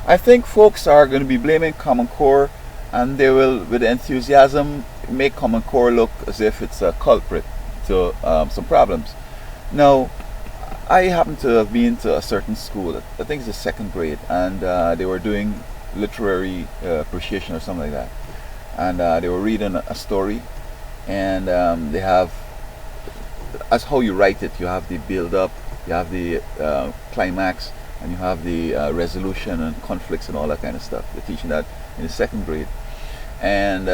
I think folks are going to be blaming Common Core, and they will, with enthusiasm, make Common Core look as if it's a culprit to some problems. Now, I happen to have been to a certain school. I think it's the second grade, and they were doing literary appreciation or something like that. And they were reading a story, and they have, as how you write it, you have the build up, you have the climax, and you have the resolution and conflicts and all that kind of stuff. They're teaching that in the second grade, and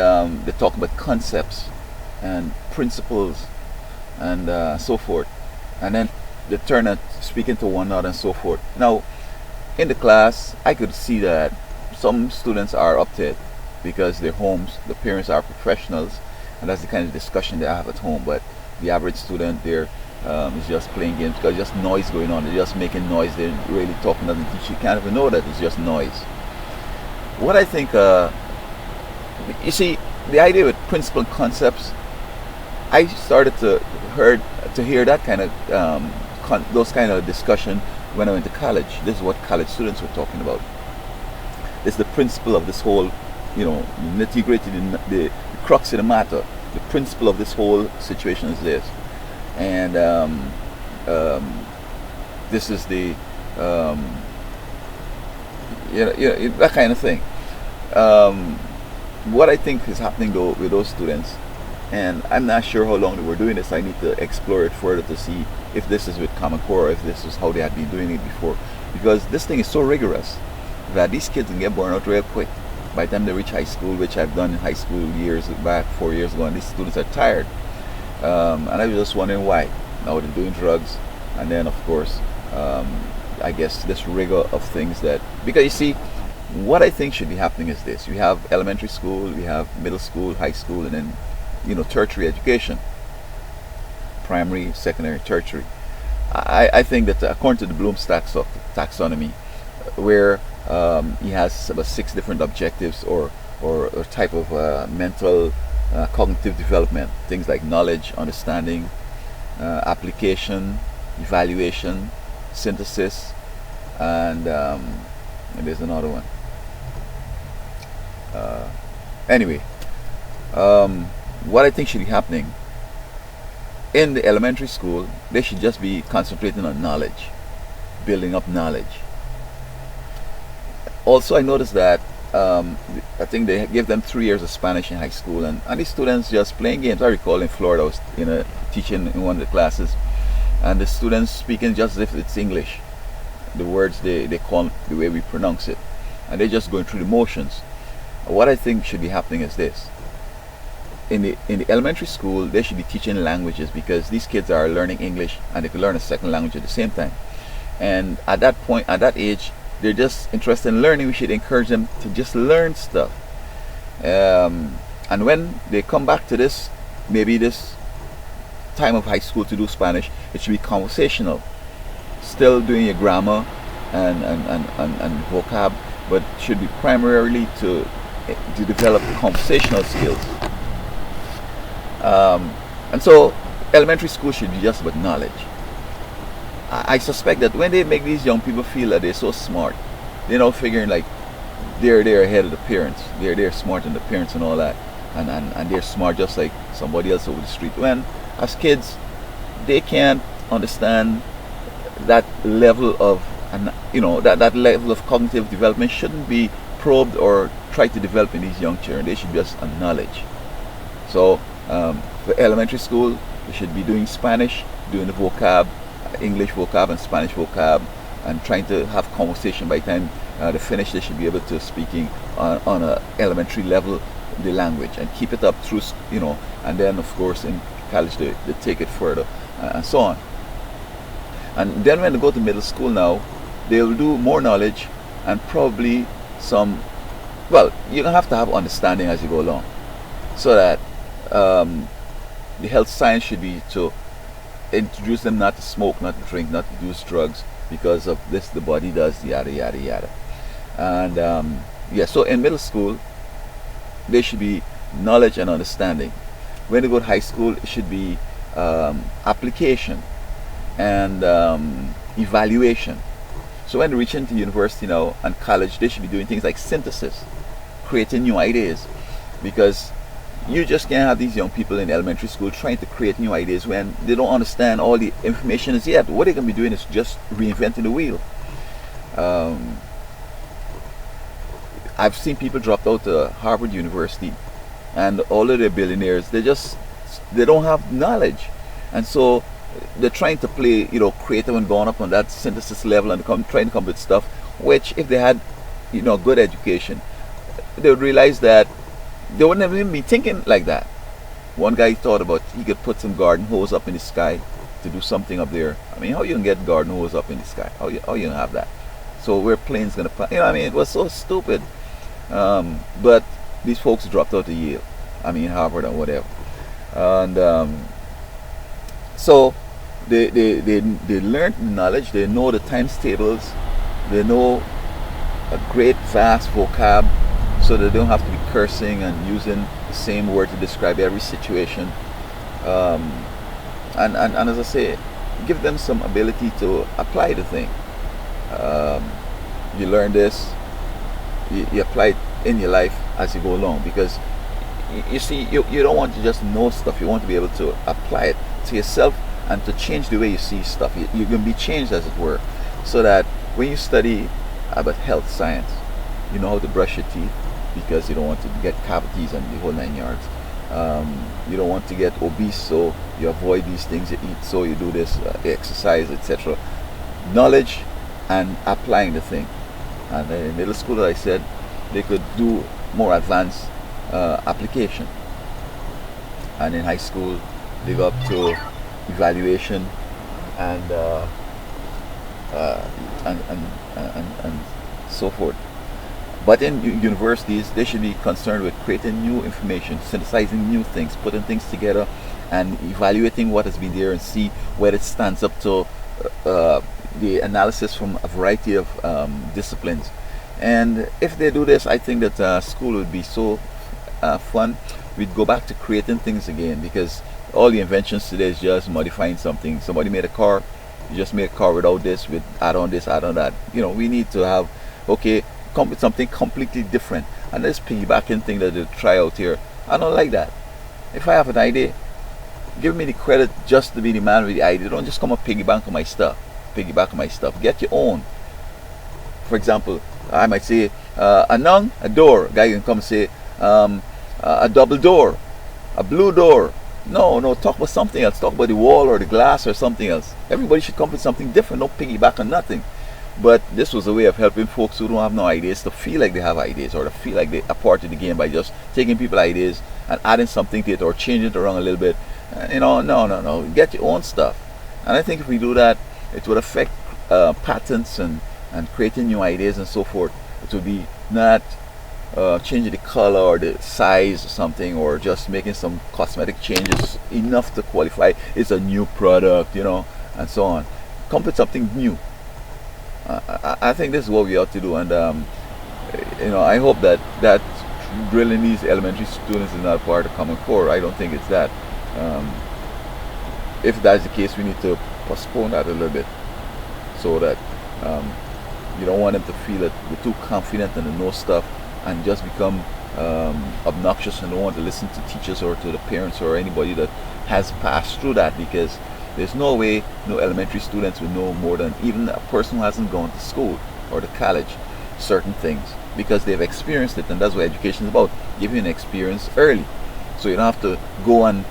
they talk about concepts and principles and so forth, and then they turn and speaking to one another and so forth. Now, in the class, I could see that some students are up to it because their homes, the parents are professionals, and that's the kind of discussion they have at home. But the average student there is just playing games because just noise going on. They're just making noise. They're really talking to the teacher. You can't even know that it's just noise. What I think, you see, the idea with principle and concepts, I started to hear that kind of those kind of discussion when I went to college. This is what college students were talking about. It's the principle of this whole, nitty gritty, the crux of the matter. The principle of this whole situation is this, and this is the that kind of thing. What I think is happening though with those students, and I'm not sure how long they were doing this. I need to explore it further to see if this is with Common Core or if this is how they had been doing it before, because this thing is so rigorous that these kids can get burned out real quick. By the time they reach high school, which I've done in high school years back, 4 years ago, and these students are tired. And I was just wondering why. Now they're doing drugs, and then of course, I guess this rigor of things that, because you see, what I think should be happening is this: we have elementary school, we have middle school, high school, and then tertiary education, primary, secondary, tertiary. I think that according to the Bloom's taxonomy, where he has about 6 different objectives or type of mental cognitive development, things like knowledge, understanding, application, evaluation, synthesis, and there's another one. Anyway, what I think should be happening in the elementary school, they should just be concentrating on knowledge, building up knowledge. Also, I noticed that I think they give them 3 years of Spanish in high school, and these students just playing games. I recall in Florida, I was teaching in one of the classes, and the students speaking just as if it's English. The words they call the way we pronounce it, and they're just going through the motions. What I think should be happening is this: in the elementary school, they should be teaching languages, because these kids are learning English and they can learn a second language at the same time. And at that point, at that age, they're just interested in learning. We should encourage them to just learn stuff. And when they come back to this, maybe this time of high school to do Spanish, it should be conversational. Still doing your grammar and vocab, but should be primarily to develop conversational skills. And so elementary school should be just about knowledge. I suspect that when they make these young people feel that they're so smart, they're now figuring like they're ahead of the parents. They're smart than the parents and all that, and they're smart just like somebody else over the street. When as kids, they can't understand that level of, and that level of cognitive development shouldn't be probed or tried to develop in these young children. They should be just on knowledge. So for elementary school, they should be doing Spanish, doing the vocab, English vocab and Spanish vocab, and trying to have conversation. By the time they finish, they should be able to speaking on a elementary level the language, and keep it up through, and then of course in college they take it further, and so on. And then when they go to middle school now, they'll do more knowledge and probably some, well, you don't have to have understanding as you go along, so that the health science should be to introduce them not to smoke, not to drink, not to use drugs, because of this the body does, yada yada yada. And so in middle school there should be knowledge and understanding. When they go to high school, it should be application and evaluation. So when they reach into university now and college, they should be doing things like synthesis, creating new ideas, because you just can't have these young people in elementary school trying to create new ideas when they don't understand all the information is yet. What they can be doing is just reinventing the wheel. Um, I've seen people drop out to Harvard University, and all of the billionaires, they don't have knowledge, and so they're trying to play, creative and going up on that synthesis level and trying to come up with stuff, which if they had, good education, they would realize that they wouldn't even be thinking like that. One guy thought about he could put some garden hose up in the sky to do something up there. I mean, how you can get garden hose up in the sky? How you gonna have that? So where planes gonna fly? It was so stupid. But these folks dropped out of Yale, Harvard or whatever, and so they learned the knowledge. They know the times tables. They know a great vast vocab, so they don't have to be cursing and using the same word to describe every situation. And as I say, give them some ability to apply the thing. You learn this, you apply it in your life as you go along, because you see, you don't want to just know stuff. You want to be able to apply it to yourself and to change the way you see stuff. You're going to be changed, as it were, so that when you study about health science, you know how to brush your teeth, because you don't want to get cavities and the whole 9 yards. You don't want to get obese, so you avoid these things you eat, so you do this, exercise, etc. Knowledge and applying the thing. And in middle school, as I said, they could do more advanced application. And in high school, they go up to evaluation and so forth. But in universities, they should be concerned with creating new information, synthesizing new things, putting things together, and evaluating what has been there and see where it stands up to the analysis from a variety of disciplines. And if they do this, I think that school would be so fun. We'd go back to creating things again, because all the inventions today is just modifying something. Somebody made a car, you just make a car without this, with add on this, add on that. We need to have, come with something completely different. And this piggybacking thing that they try out here, I don't like that. If I have an idea, give me the credit just to be the man with the idea. Don't just come and piggyback on my stuff. Get your own. For example, I might say a door. A guy can come and say a double door, a blue door. No, talk about something else. Talk about the wall or the glass or something else. Everybody should come with something different. No piggyback on nothing. But this was a way of helping folks who don't have no ideas to feel like they have ideas, or to feel like they are part of the game, by just taking people's ideas and adding something to it or changing it around a little bit. No. Get your own stuff. And I think if we do that, it would affect patents and creating new ideas and so forth. It would be not changing the color or the size or something, or just making some cosmetic changes enough to qualify it's a new product, and so on. Come with something new. I think this is what we ought to do, and I hope that drilling these elementary students is not part of Common Core. I don't think it's that. If that's the case, we need to postpone that a little bit, so that you don't want them to feel that we're too confident and they know stuff and just become obnoxious and don't want to listen to teachers or to the parents or anybody that has passed through that, because there's no way no elementary students would know more than even a person who hasn't gone to school or to college certain things, because they've experienced it. And that's what education is about, giving you an experience early, so you don't have to go and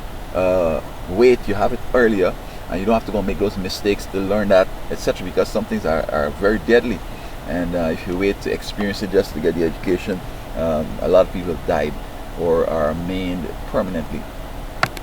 wait. You have it earlier, and you don't have to go and make those mistakes to learn that, etc., because some things are very deadly. And if you wait to experience it just to get the education, a lot of people have died or are maimed permanently.